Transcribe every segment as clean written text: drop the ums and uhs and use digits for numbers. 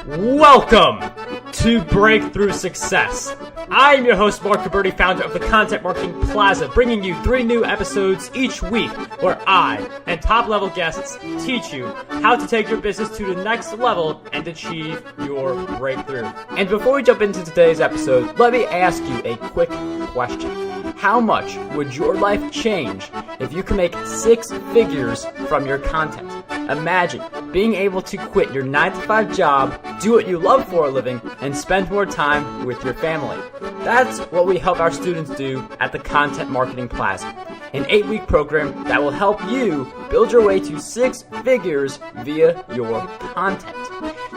Welcome to Breakthrough Success. I am your host, Mark Caberti, founder of the Content Marketing Plaza, bringing you 3 new episodes each week where I and top-level guests teach you how to take your business to the next level and achieve your breakthrough. And before we jump into today's episode, let me ask you a quick question. How much would your life change if you could make 6 figures from your content? Imagine being able to quit your 9-to-5 job, do what you love for a living, and spend more time with your family. That's what we help our students do at the Content Marketing Plaza, an 8-week program that will help you build your way to 6 figures via your content.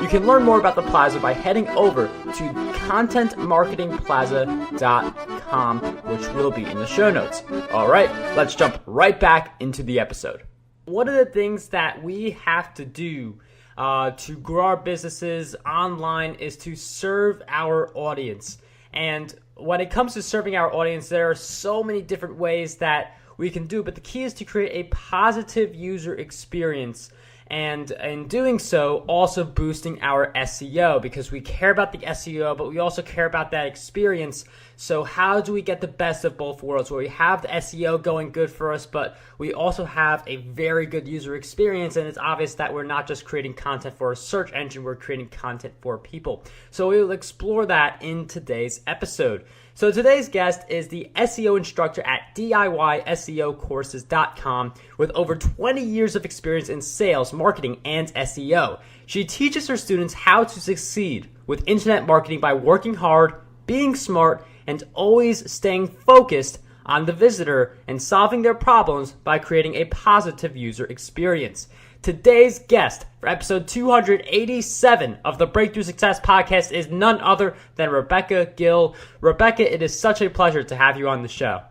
You can learn more about the Plaza by heading over to contentmarketingplaza.com, which will be in the show notes. All right, let's jump right back into the episode. One of the things that we have to do to grow our businesses online is to serve our audience. And when it comes to serving our audience, there are so many different ways that we can do, but the key is to create a positive user experience. And in doing so, also boosting our SEO, because we care about the SEO, but we also care about that experience. So how do we get the best of both worlds, where we have the SEO going good for us, but we also have a very good user experience, and it's obvious that we're not just creating content for a search engine, we're creating content for people. So we will explore that in today's episode. So today's guest is the SEO instructor at DIYSEOcourses.com with over 20 years of experience in sales, marketing, and SEO. She teaches her students how to succeed with internet marketing by working hard, being smart, and always staying focused on the visitor and solving their problems by creating a positive user experience. Today's guest for episode 287 of the Breakthrough Success Podcast is none other than Rebecca Gill. Rebecca, it is such a pleasure to have you on the show.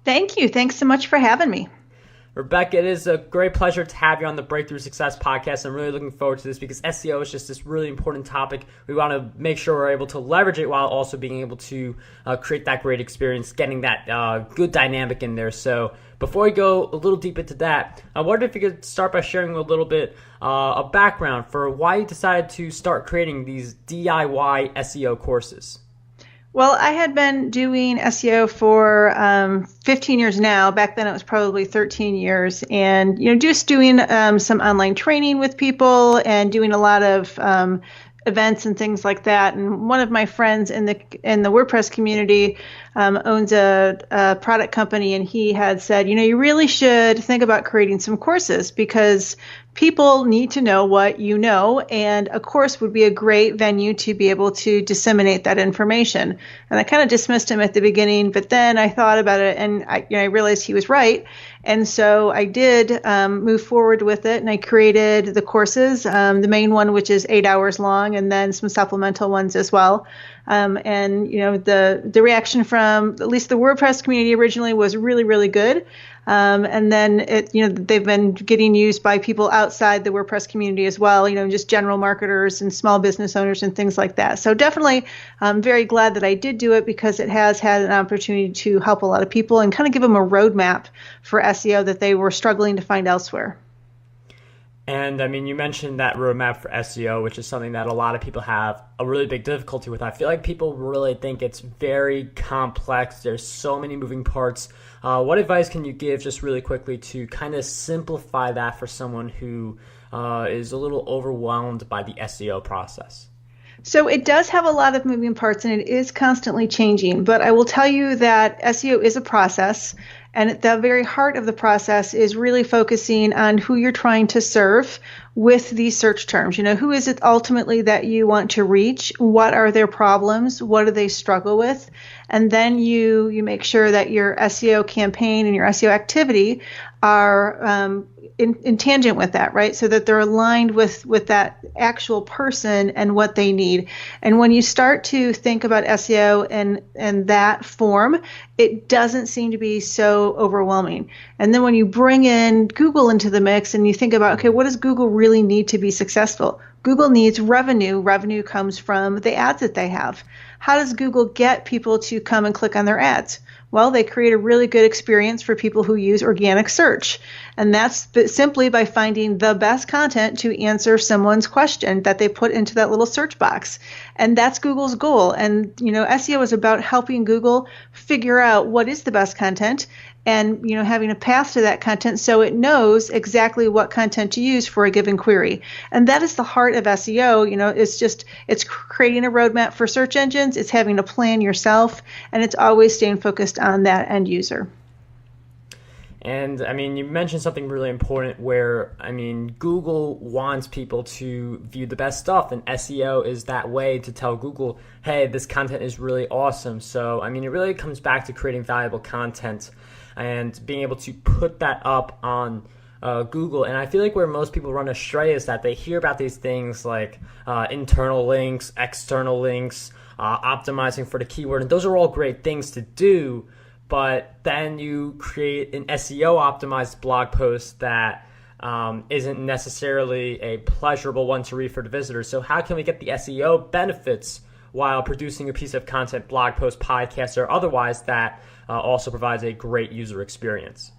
Thank you. Thanks so much for having me. Rebecca, it is a great pleasure to have you on the Breakthrough Success Podcast. I'm really looking forward to this because SEO is just this really important topic. We want to make sure we're able to leverage it while also being able to create that great experience, getting that good dynamic in there. So before we go a little deep into that, I wondered if you could start by sharing a little bit of background for why you decided to start creating these DIY SEO courses. Well, I had been doing SEO for 15 years now. Back then it was probably 13 years. And, just doing some online training with people and doing a lot of events and things like that. And one of my friends in the WordPress community owns a product company, and he had said, you really should think about creating some courses because people need to know what you know, and a course would be a great venue to be able to disseminate that information. And I kind of dismissed him at the beginning, but then I thought about it, and I realized he was right. And so I did move forward with it, and I created the courses, the main one, which is 8 hours long, and then some supplemental ones as well. And the reaction from at least the WordPress community originally was really, really good. And then they've been getting used by people outside the WordPress community as well, just general marketers and small business owners and things like that. So definitely I'm very glad that I did do it because it has had an opportunity to help a lot of people and kind of give them a roadmap for SEO that they were struggling to find elsewhere. And you mentioned that roadmap for SEO, which is something that a lot of people have a really big difficulty with. I feel like people really think it's very complex. There's so many moving parts. What advice can you give just really quickly to kind of simplify that for someone who is a little overwhelmed by the SEO process? So it does have a lot of moving parts and it is constantly changing, but I will tell you that SEO is a process, and at the very heart of the process is really focusing on who you're trying to serve with these search terms. Who is it ultimately that you want to reach? What are their problems? What do they struggle with? And then you make sure that your SEO campaign and your SEO activity are in tangent with that, right? So that they're aligned with that actual person and what they need. And when you start to think about SEO in that form, it doesn't seem to be so overwhelming. And then when you bring in Google into the mix and you think about, okay, what does Google really need to be successful? Google needs revenue. Revenue comes from the ads that they have. How does Google get people to come and click on their ads? Well, they create a really good experience for people who use organic search. And that's simply by finding the best content to answer someone's question that they put into that little search box. And that's Google's goal. And, SEO is about helping Google figure out what is the best content and, having a path to that content so it knows exactly what content to use for a given query. And that is the heart of SEO. It's creating a roadmap for search engines. It's having a plan yourself, and it's always staying focused on that end user. And you mentioned something really important where, Google wants people to view the best stuff, and SEO is that way to tell Google, hey, this content is really awesome. So, it really comes back to creating valuable content and being able to put that up on Google. And I feel like where most people run astray is that they hear about these things like internal links, external links, optimizing for the keyword, and those are all great things to do. But then you create an SEO optimized blog post that isn't necessarily a pleasurable one to read for the visitors. So how can we get the SEO benefits while producing a piece of content, blog post, podcast, or otherwise that also provides a great user experience?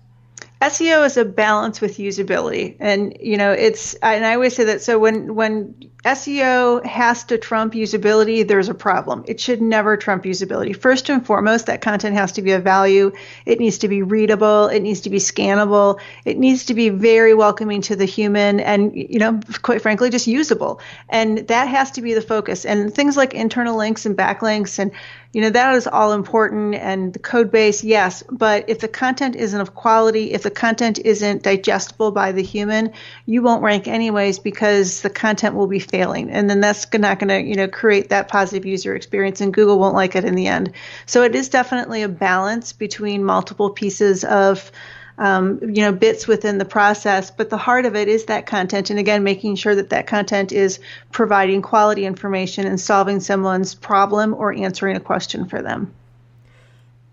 SEO is a balance with usability. And, and I always say that. So when SEO has to trump usability, there's a problem. It should never trump usability. First and foremost, that content has to be of value. It needs to be readable. It needs to be scannable. It needs to be very welcoming to the human and, quite frankly, just usable. And that has to be the focus. And things like internal links and backlinks and, that is all important, and the code base, yes. But if the content isn't of quality, if the content isn't digestible by the human, you won't rank anyways because the content will be failing. And then that's not going to, create that positive user experience, and Google won't like it in the end. So it is definitely a balance between multiple pieces of bits within the process, but the heart of it is that content. And again, making sure that that content is providing quality information and solving someone's problem or answering a question for them.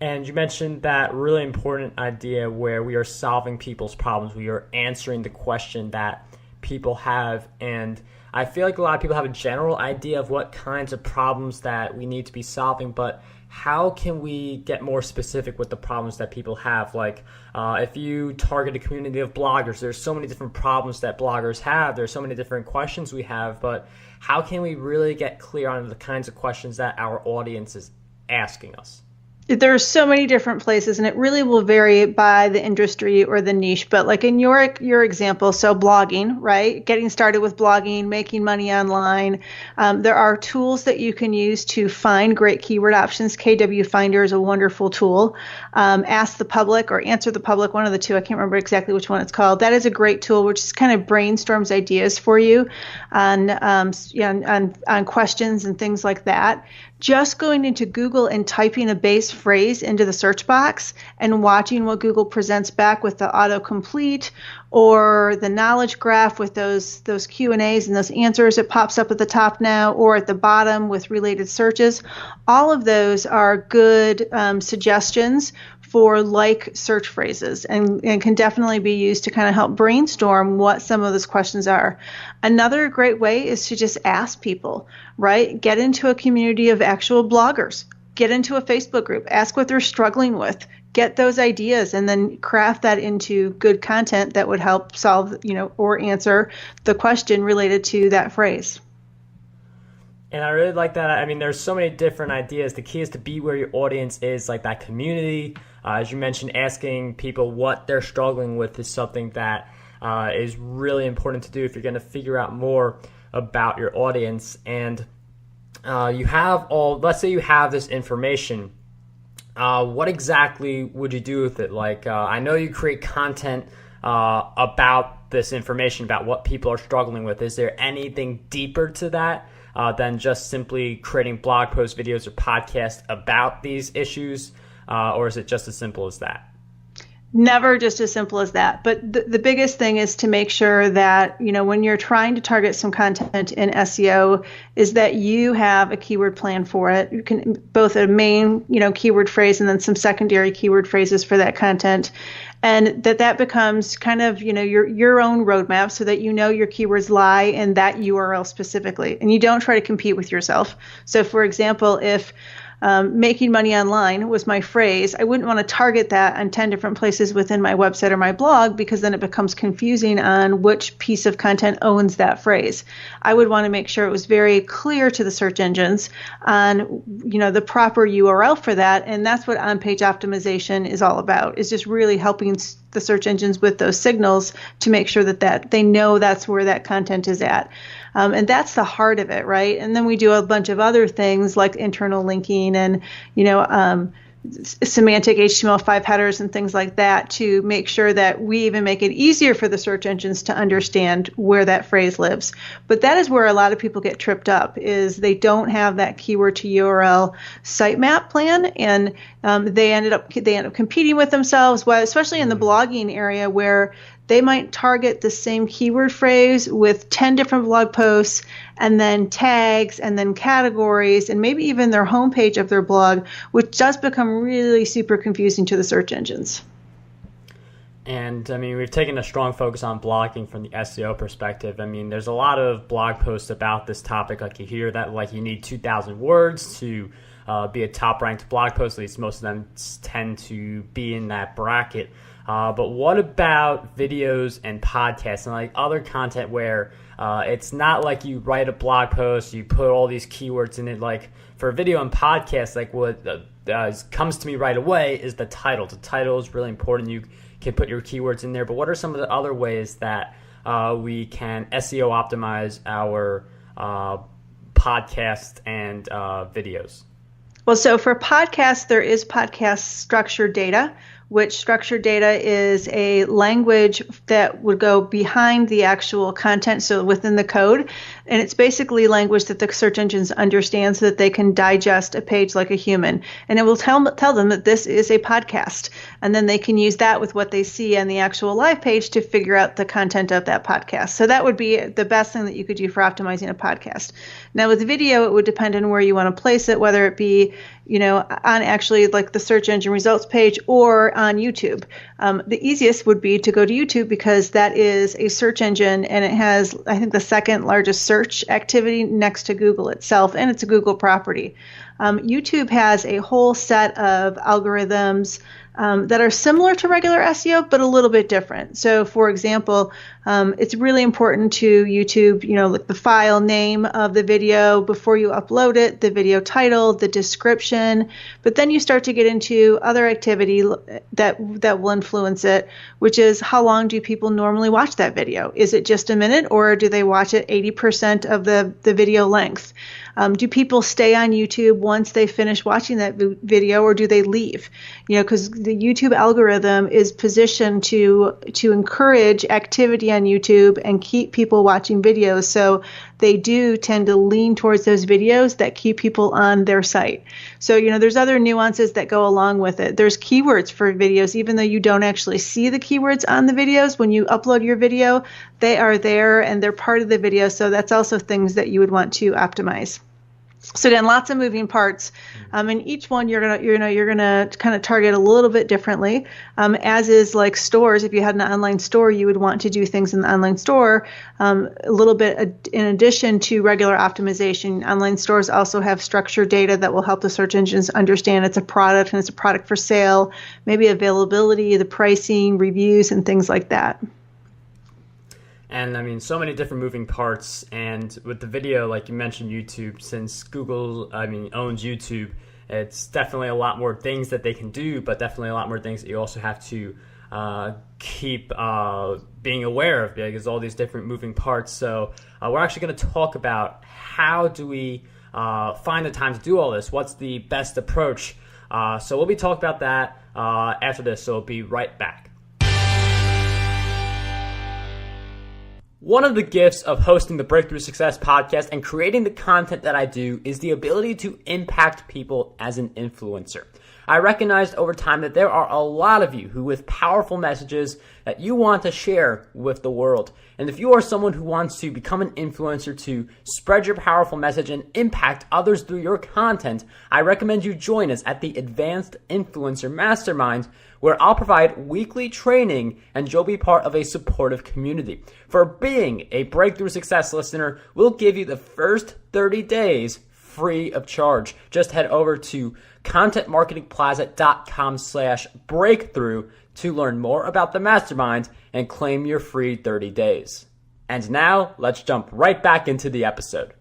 And you mentioned that really important idea where we are solving people's problems. We are answering the question that people have. And I feel like a lot of people have a general idea of what kinds of problems that we need to be solving, but how can we get more specific with the problems that people have? Like if you target a community of bloggers, there's so many different problems that bloggers have. There's so many different questions we have, but how can we really get clear on the kinds of questions that our audience is asking us? There are so many different places, and it really will vary by the industry or the niche. But like in your example, so blogging, right? Getting started with blogging, making money online. There are tools that you can use to find great keyword options. KW Finder is a wonderful tool. Ask the Public or Answer the Public, one of the two. I can't remember exactly which one it's called. That is a great tool, which just kind of brainstorms ideas for you on questions and things like that. Just going into Google and typing a base phrase into the search box and watching what Google presents back with the autocomplete or the knowledge graph with those Q&As and those answers. It pops up at the top now or at the bottom with related searches. All of those are good suggestions for like search phrases and can definitely be used to kind of help brainstorm what some of those questions are. Another great way is to just ask people, right? Get into a community of actual bloggers. Get into a Facebook group. Ask what they're struggling with. Get those ideas and then craft that into good content that would help solve, or answer the question related to that phrase. And I really like that. There's so many different ideas. The key is to be where your audience is, like that community. As you mentioned, asking people what they're struggling with is something that is really important to do if you're going to figure out more about your audience. And let's say you have this information. What exactly would you do with it? Like, I know you create content about this information, about what people are struggling with. Is there anything deeper to that than just simply creating blog posts, videos, or podcasts about these issues? Or is it just as simple as that? Never just as simple as that. But the biggest thing is to make sure that, when you're trying to target some content in SEO, is that you have a keyword plan for it. You can both a main, keyword phrase and then some secondary keyword phrases for that content. and that becomes kind of, your own roadmap, so that your keywords lie in that URL specifically, and you don't try to compete with yourself. So for example, if making money online was my phrase, I wouldn't want to target that on 10 different places within my website or my blog, because then it becomes confusing on which piece of content owns that phrase. I would want to make sure it was very clear to the search engines on, the proper URL for that. And that's what on-page optimization is all about, is just really helping the search engines with those signals to make sure that they know that's where that content is at. And that's the heart of it, right? And then we do a bunch of other things like internal linking and, semantic HTML5 headers and things like that, to make sure that we even make it easier for the search engines to understand where that phrase lives. But that is where a lot of people get tripped up, is they don't have that keyword to URL sitemap plan, and they end up competing with themselves, especially in the blogging area, where they might target the same keyword phrase with 10 different blog posts, and then tags, and then categories, and maybe even their homepage of their blog, which does become really super confusing to the search engines. And we've taken a strong focus on blogging from the SEO perspective. There's a lot of blog posts about this topic. Like you hear that, like you need 2,000 words to be a top-ranked blog post. At least most of them tend to be in that bracket. But what about videos and podcasts and like other content where it's not like you write a blog post, you put all these keywords in it? Like for video and podcasts, like what comes to me right away is the title. The title is really important. You can put your keywords in there. But what are some of the other ways that we can SEO optimize our podcast and videos? Well, so for podcasts, there is podcast structured data, which structured data is a language that would go behind the actual content, so within the code. And it's basically language that the search engines understand so that they can digest a page like a human. And it will tell them that this is a podcast. And then they can use that with what they see on the actual live page to figure out the content of that podcast. So that would be the best thing that you could do for optimizing a podcast. Now with video, it would depend on where you want to place it, whether it be on actually like the search engine results page or on YouTube. The easiest would be to go to YouTube, because that is a search engine, and it has, I think, the second largest search activity next to Google itself, and it's a Google property. YouTube has a whole set of algorithms that are similar to regular SEO, but a little bit different. So for example, it's really important to YouTube, like the file name of the video before you upload it, the video title, the description, but then you start to get into other activity that will influence it, which is how long do people normally watch that video? Is it just a minute, or do they watch it 80% of the video length? Do people stay on YouTube once they finish watching that video, or do they leave? Because the YouTube algorithm is positioned to encourage activity on YouTube and keep people watching videos. So they do tend to lean towards those videos that keep people on their site. So, there's other nuances that go along with it. There's keywords for videos, even though you don't actually see the keywords on the videos. When you upload your video, they are there and they're part of the video. So that's also things that you would want to optimize. So again, lots of moving parts, and each one you're gonna kind of target a little bit differently. As is like stores, if you had an online store, you would want to do things in the online store a little bit in addition to regular optimization. Online stores also have structured data that will help the search engines understand it's a product and it's a product for sale, maybe availability, the pricing, reviews, and things like that. And so many different moving parts. And with the video, like you mentioned, YouTube, since Google, owns YouTube, it's definitely a lot more things that they can do, but definitely a lot more things that you also have to keep being aware of, because all these different moving parts. So we're actually going to talk about how do we find the time to do all this? What's the best approach? So we'll be talking about that after this. So we'll be right back. One of the gifts of hosting the Breakthrough Success podcast and creating the content that I do is the ability to impact people as an influencer. I recognized over time that there are a lot of you who with powerful messages that you want to share with the world. And if you are someone who wants to become an influencer to spread your powerful message and impact others through your content, I recommend you join us at the Advanced Influencer Mastermind, where I'll provide weekly training and you'll be part of a supportive community. For being a Breakthrough Success listener, we'll give you the first 30 days free of charge. Just head over to contentmarketingplaza.com/breakthrough to learn more about the mastermind and claim your free 30 days. And now let's jump right back into the episode.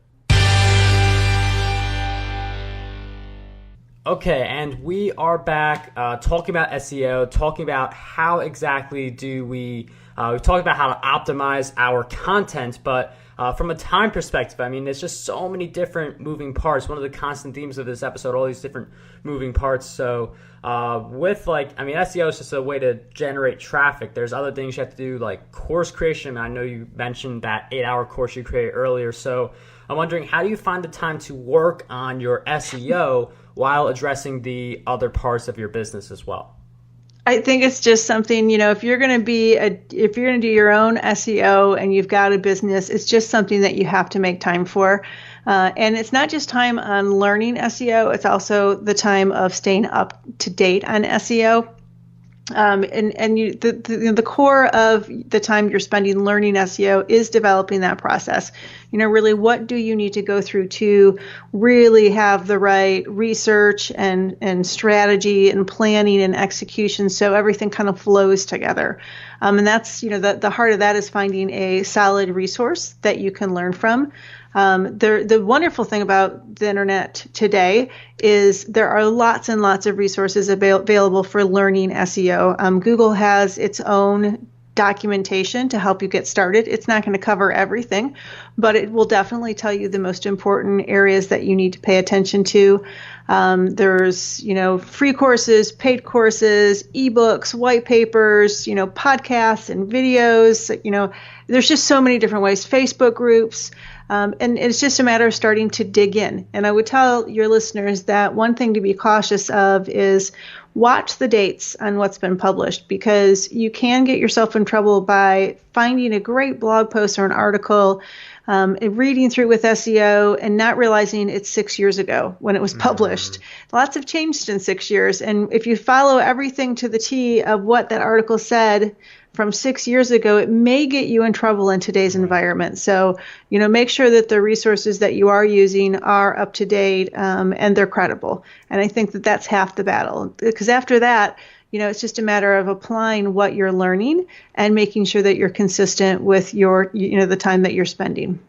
Okay, and we are back talking about SEO, talking about how exactly do we talked about how to optimize our content, but from a time perspective, I mean, there's just so many different moving parts. One of the constant themes of this episode, all these different moving parts. So SEO is just a way to generate traffic. There's other things you have to do, like course creation. I know you mentioned that 8-hour course you created earlier. So I'm wondering, how do you find the time to work on your SEO while addressing the other parts of your business as well? I think it's just something, if you're going to do your own SEO and you've got a business, it's just something that you have to make time for. And it's not just time on learning SEO, it's also the time of staying up to date on SEO. The core of the time you're spending learning SEO is developing that process. Really, what do you need to go through to really have the right research and strategy and planning and execution, so everything kind of flows together. And that's, the heart of that is finding a solid resource that you can learn from. The wonderful thing about the internet today is there are lots and lots of resources available for learning SEO. Google has its own documentation to help you get started. It's not going to cover everything, but it will definitely tell you the most important areas that you need to pay attention to. There's, free courses, paid courses, ebooks, white papers, podcasts and videos. There's just so many different ways, Facebook groups. And it's just a matter of starting to dig in. And I would tell your listeners that one thing to be cautious of is watch the dates on what's been published, because you can get yourself in trouble by finding a great blog post or an article, reading through with SEO and not realizing it's 6 years ago when it was published. Lots have changed in 6 years. And if you follow everything to the T of what that article said from 6 years ago, it may get you in trouble in today's environment. So, make sure that the resources that you are using are up to date and they're credible. And I think that that's half the battle, because after that, it's just a matter of applying what you're learning and making sure that you're consistent with your, the time that you're spending.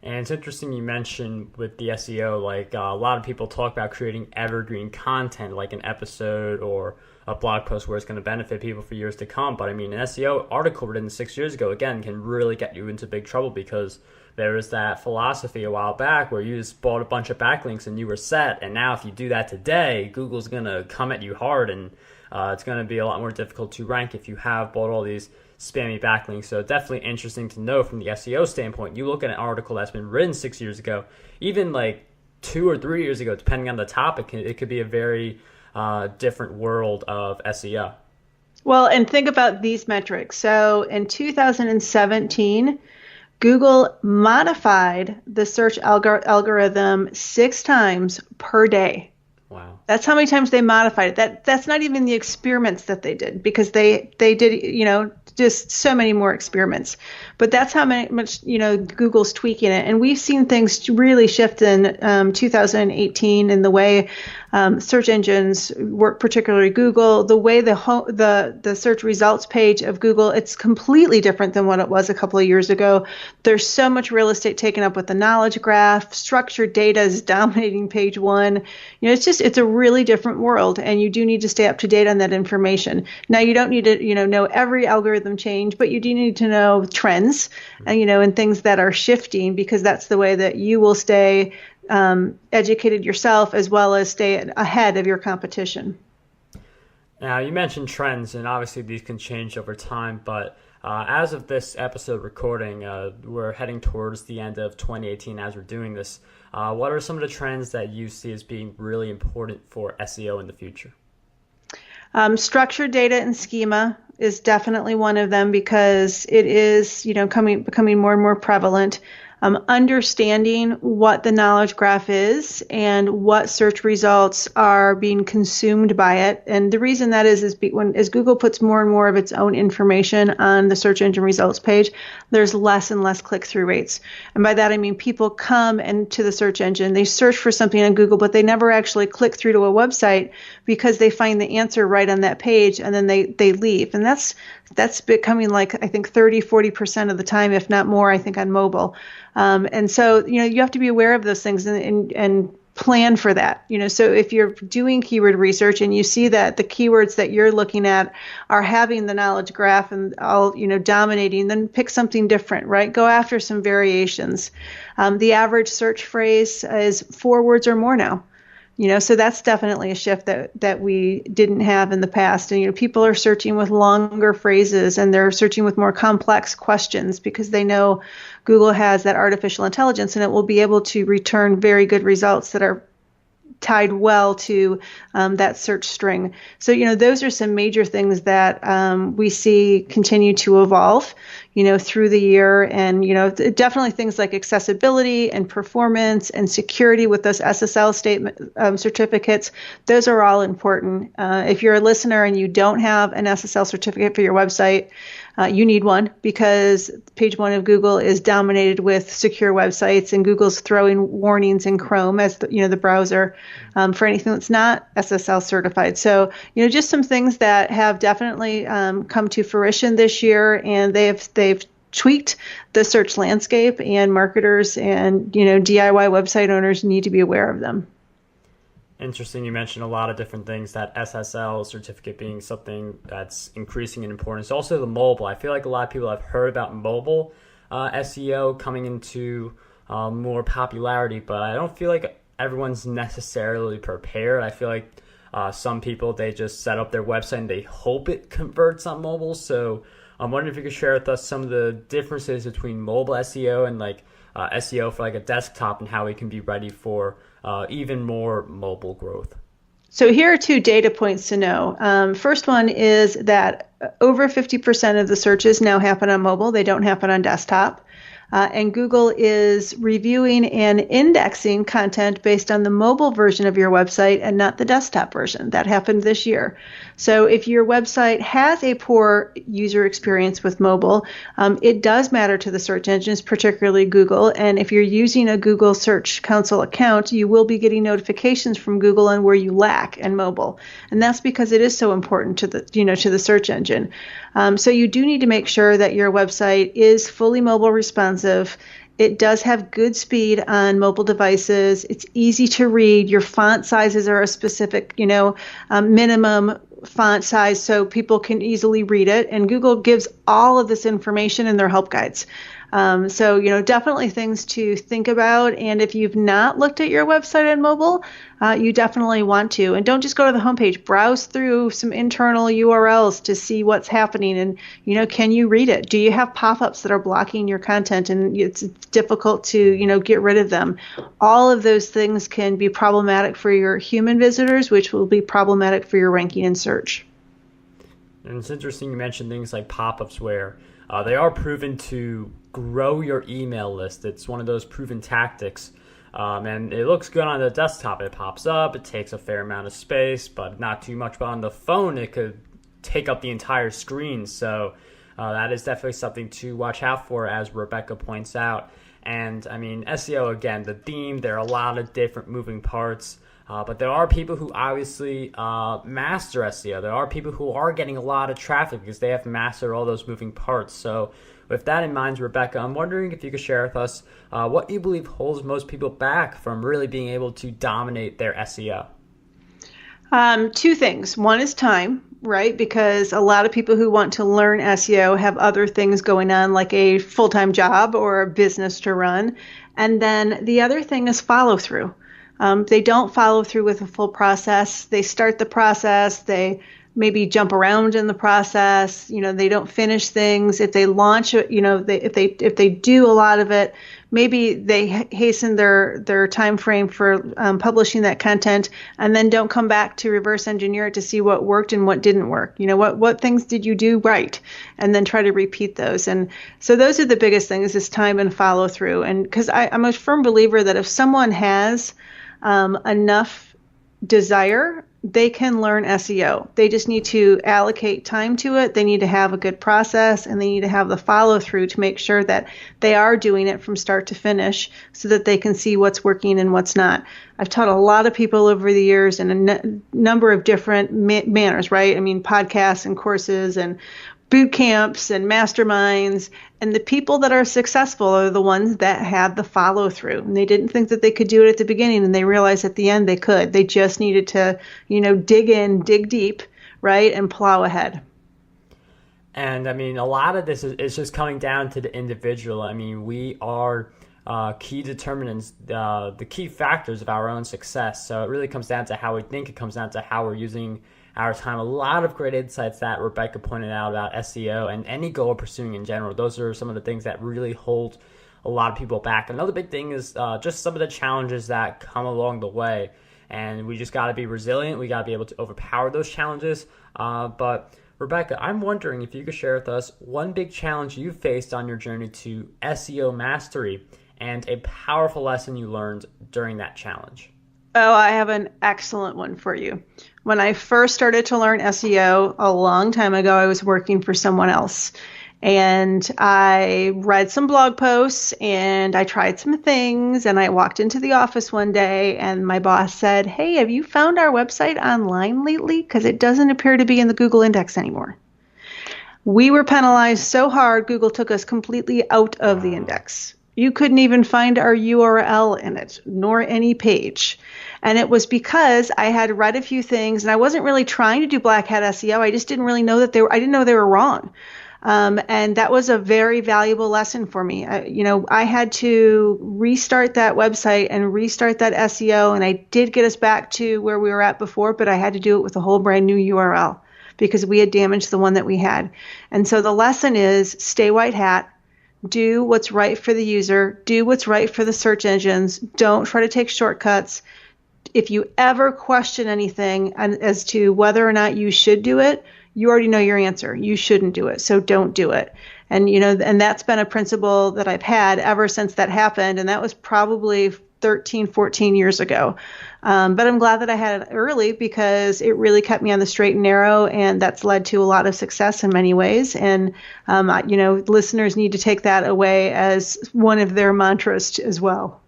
And it's interesting you mentioned with the SEO, like a lot of people talk about creating evergreen content, like an episode or a blog post where it's going to benefit people for years to come. But I mean, an SEO article written 6 years ago, again, can really get you into big trouble, because there was that philosophy a while back where you just bought a bunch of backlinks and you were set. And now if you do that today, Google's going to come at you hard, and it's going to be a lot more difficult to rank if you have bought all these spammy backlinks. So definitely interesting to know from the SEO standpoint. You look at an article that's been written 6 years ago, even like 2 or 3 years ago, depending on the topic, it could be a very different world of SEO. Well, and think about these metrics. So in 2017, Google modified the search algorithm 6 times per day. Wow. That's how many times they modified it. That's not even the experiments that they did, because they did, just so many more experiments. But that's how much, Google's tweaking it. And we've seen things really shift in 2018 in the way search engines work, particularly Google, the way the search results page of Google, it's completely different than what it was a couple of years ago. There's so much real estate taken up with the knowledge graph. Structured data is dominating page one. It's a really different world, and you do need to stay up to date on that information. Now, you don't need to, know every algorithm change, but you do need to know trends and, and things that are shifting, because that's the way that you will stay educated yourself, as well as stay ahead of your competition. Now, you mentioned trends, and obviously these can change over time, but As of this episode recording, we're heading towards the end of 2018 as we're doing this. What are some of the trends that you see as being really important for SEO in the future? Structured data and schema is definitely one of them because it is, becoming more and more prevalent. Understanding what the knowledge graph is and what search results are being consumed by it. And the reason that is as Google puts more and more of its own information on the search engine results page, there's less and less click-through rates. And by that, I mean people come into the search engine, they search for something on Google, but they never actually click through to a website because they find the answer right on that page and then they leave. And that's becoming like, I think 30-40% of the time, if not more, I think on mobile. And so, you have to be aware of those things and plan for that. So if you're doing keyword research and you see that the keywords that you're looking at are having the knowledge graph and all, dominating, then pick something different, right? Go after some variations. The average search phrase is 4 words or more now. So that's definitely a shift that we didn't have in the past. And, people are searching with longer phrases and they're searching with more complex questions because they know Google has that artificial intelligence and it will be able to return very good results that are tied well to that search string. So, those are some major things that we see continue to evolve, through the year. And, definitely things like accessibility and performance and security with those SSL certificates. Those are all important. If you're a listener and you don't have an SSL certificate for your website, you need one because page 1 of Google is dominated with secure websites, and Google's throwing warnings in Chrome as the browser for anything that's not SSL certified. So, just some things that have definitely come to fruition this year, and they've tweaked the search landscape, and marketers and DIY website owners need to be aware of them. Interesting. You mentioned a lot of different things, that SSL certificate being something that's increasing in importance. Also the mobile. I feel like a lot of people have heard about mobile SEO coming into more popularity, but I don't feel like everyone's necessarily prepared. I feel like some people, they just set up their website and they hope it converts on mobile. So I'm wondering if you could share with us some of the differences between mobile SEO and SEO for a desktop and how it can be ready for even more mobile growth. So here are 2 data points to know. First one is that over 50% of the searches now happen on mobile. They don't happen on desktop. And Google is reviewing and indexing content based on the mobile version of your website and not the desktop version. That happened this year. So if your website has a poor user experience with mobile, it does matter to the search engines, particularly Google. And if you're using a Google Search Console account, you will be getting notifications from Google on where you lack in mobile. And that's because it is so important to the search engine. So you do need to make sure that your website is fully mobile responsive. It does have good speed on mobile devices. It's easy to read. Your font sizes are a specific, minimum font size so people can easily read it. And Google gives all of this information in their help guides. So, definitely things to think about. And if you've not looked at your website on mobile, you definitely want to. And don't just go to the homepage. Browse through some internal URLs to see what's happening. And, can you read it? Do you have pop-ups that are blocking your content and it's difficult to, get rid of them? All of those things can be problematic for your human visitors, which will be problematic for your ranking in search. And it's interesting you mentioned things like pop-ups where they are proven to grow your email list. It's one of those proven tactics. And it looks good on the desktop. It pops up, it takes a fair amount of space, but not too much. But on the phone, it could take up the entire screen. So that is definitely something to watch out for, as Rebecca points out. And I mean, SEO, again, the theme, there are a lot of different moving parts. But there are people who obviously master SEO. There are people who are getting a lot of traffic because they have mastered all those moving parts. So with that in mind, Rebecca, I'm wondering if you could share with us what you believe holds most people back from really being able to dominate their SEO. 2 things. One is time, right? Because a lot of people who want to learn SEO have other things going on, like a full-time job or a business to run. And then the other thing is follow through. They don't follow through with a full process. They start the process, they maybe jump around in the process. They don't finish things. If they launch it, if they do a lot of it, maybe they hasten their time frame for publishing that content, and then don't come back to reverse engineer it to see what worked and what didn't work. What things did you do right, and then try to repeat those. And so those are the biggest things, is time and follow through. And because I'm a firm believer that if someone has enough desire, they can learn SEO. They just need to allocate time to it. They need to have a good process, and they need to have the follow through to make sure that they are doing it from start to finish, so that they can see what's working and what's not. I've taught a lot of people over the years in a number of different manners, right? I mean, podcasts and courses and boot camps and masterminds, and the people that are successful are the ones that had the follow through. And they didn't think that they could do it at the beginning, and they realized at the end they could. They just needed to, dig deep, right, and plow ahead. And I mean, a lot of this is just coming down to the individual. I mean, we are key determinants, the key factors of our own success. So it really comes down to how we think. It comes down to how we're using our time. A lot of great insights that Rebecca pointed out about SEO and any goal we're pursuing in general. Those are some of the things that really hold a lot of people back. Another big thing is just some of the challenges that come along the way. And we just got to be resilient. We got to be able to overpower those challenges. But Rebecca, I'm wondering if you could share with us one big challenge you faced on your journey to SEO mastery and a powerful lesson you learned during that challenge. Oh, I have an excellent one for you. When I first started to learn SEO a long time ago, I was working for someone else. And I read some blog posts, and I tried some things, and I walked into the office one day, and my boss said, "Hey, have you found our website online lately? Because it doesn't appear to be in the Google index anymore." We were penalized so hard, Google took us completely out of the index. You couldn't even find our URL in it, nor any page. And it was because I had read a few things, and I wasn't really trying to do black hat SEO. I just didn't really know that I didn't know they were wrong. And that was a very valuable lesson for me. I had to restart that website and restart that SEO, and I did get us back to where we were at before, but I had to do it with a whole brand new URL because we had damaged the one that we had. And so the lesson is stay white hat. Do what's right for the user. Do what's right for the search engines. Don't try to take shortcuts. If you ever question anything as to whether or not you should do it, you already know your answer. You shouldn't do it, so don't do it. And and that's been a principle that I've had ever since that happened, and that was probably 13, 14 years ago. But I'm glad that I had it early because it really kept me on the straight and narrow, and that's led to a lot of success in many ways. And, listeners need to take that away as one of their mantras as well.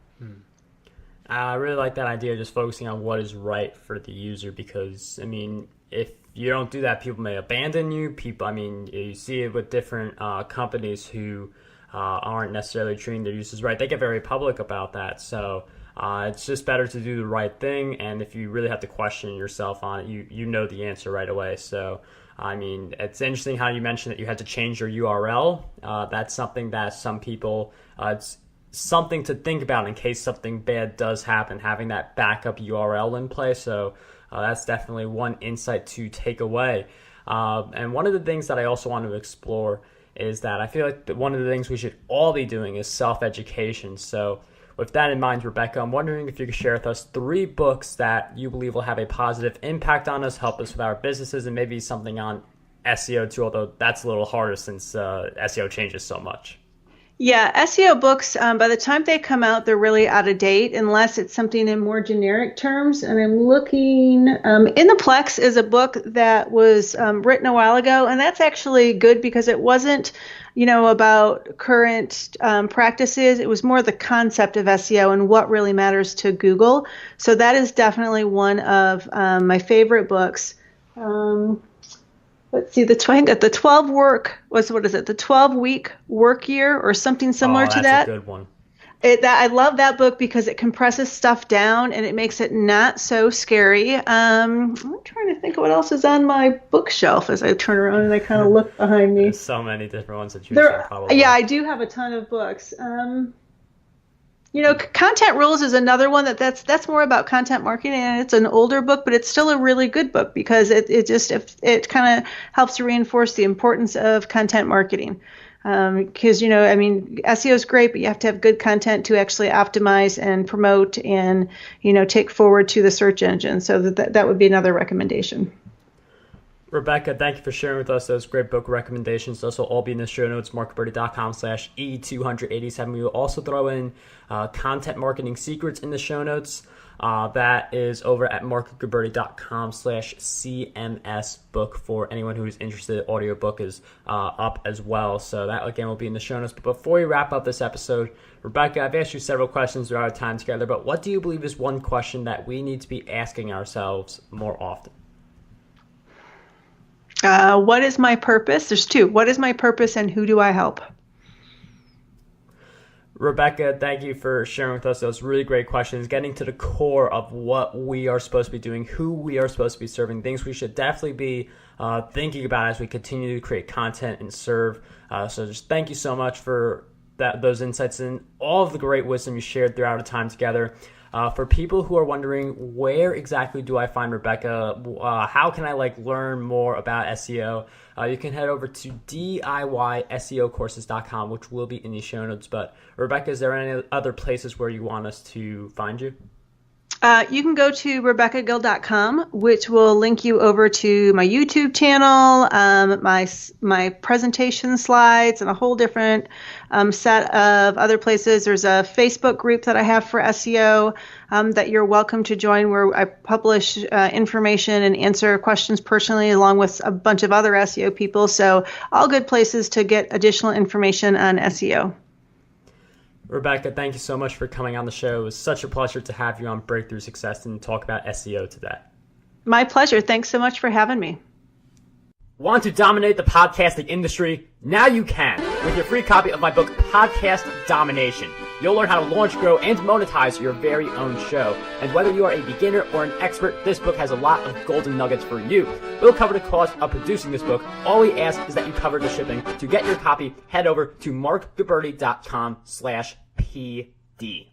I really like that idea of just focusing on what is right for the user because, I mean, if you don't do that, people may abandon you. You see it with different companies who aren't necessarily treating their users right. They get very public about that. So it's just better to do the right thing. And if you really have to question yourself on it, you know the answer right away. So, I mean, it's interesting how you mentioned that you had to change your URL. That's something that some people, it's something to think about in case something bad does happen, having that backup URL in place. So that's definitely one insight to take away. And one of the things that I also want to explore is that I feel like one of the things we should all be doing is self-education. So with that in mind, Rebecca, I'm wondering if you could share with us 3 books that you believe will have a positive impact on us, help us with our businesses, and maybe something on SEO too, although that's a little harder since SEO changes so much. Yeah, SEO books, by the time they come out, they're really out of date unless it's something in more generic terms. And I'm looking, In the Plex is a book that was written a while ago, and that's actually good because it wasn't, about current practices. It was more the concept of SEO and what really matters to Google. So that is definitely one of my favorite books. Let's see, the 12-week work year or something similar to that. That's a good one. I love that book because it compresses stuff down and it makes it not so scary. I'm trying to think of what else is on my bookshelf as I turn around and I kind of look behind me. There's so many different ones to choose from, probably. Yeah, I do have a ton of books. Content Rules is another one that's more about content marketing, and it's an older book, but it's still a really good book because it kind of helps to reinforce the importance of content marketing. Because SEO is great, but you have to have good content to actually optimize and promote and take forward to the search engine. So that would be another recommendation. Rebecca, thank you for sharing with us those great book recommendations. Those will all be in the show notes, markgilberti.com/E287. We will also throw in content marketing secrets in the show notes. That is over at markgilberti.com/CMS book for anyone who is interested. The audiobook is up as well. So that, again, will be in the show notes. But before we wrap up this episode, Rebecca, I've asked you several questions throughout our time together, but what do you believe is one question that we need to be asking ourselves more often? What is my purpose? There's two. What is my purpose and who do I help? Rebecca, thank you for sharing with us those really great questions, getting to the core of what we are supposed to be doing, who we are supposed to be serving, things we should definitely be thinking about as we continue to create content and serve. So just thank you so much for those insights and all of the great wisdom you shared throughout our time together. For people who are wondering, where exactly do I find Rebecca? How can I learn more about SEO? You can head over to DIYSEOcourses.com, which will be in the show notes. But Rebecca, is there any other places where you want us to find you? You can go to RebeccaGill.com, which will link you over to my YouTube channel, my presentation slides, and a whole different set of other places. There's a Facebook group that I have for SEO that you're welcome to join, where I publish information and answer questions personally, along with a bunch of other SEO people. So all good places to get additional information on SEO. Rebecca, thank you so much for coming on the show. It was such a pleasure to have you on Breakthrough Success and talk about SEO today. My pleasure. Thanks so much for having me. Want to dominate the podcasting industry? Now you can with your free copy of my book, Podcast Domination. You'll learn how to launch, grow, and monetize your very own show. And whether you are a beginner or an expert, this book has a lot of golden nuggets for you. We'll cover the cost of producing this book. All we ask is that you cover the shipping. To get your copy, head over to markgilberti.com/PD.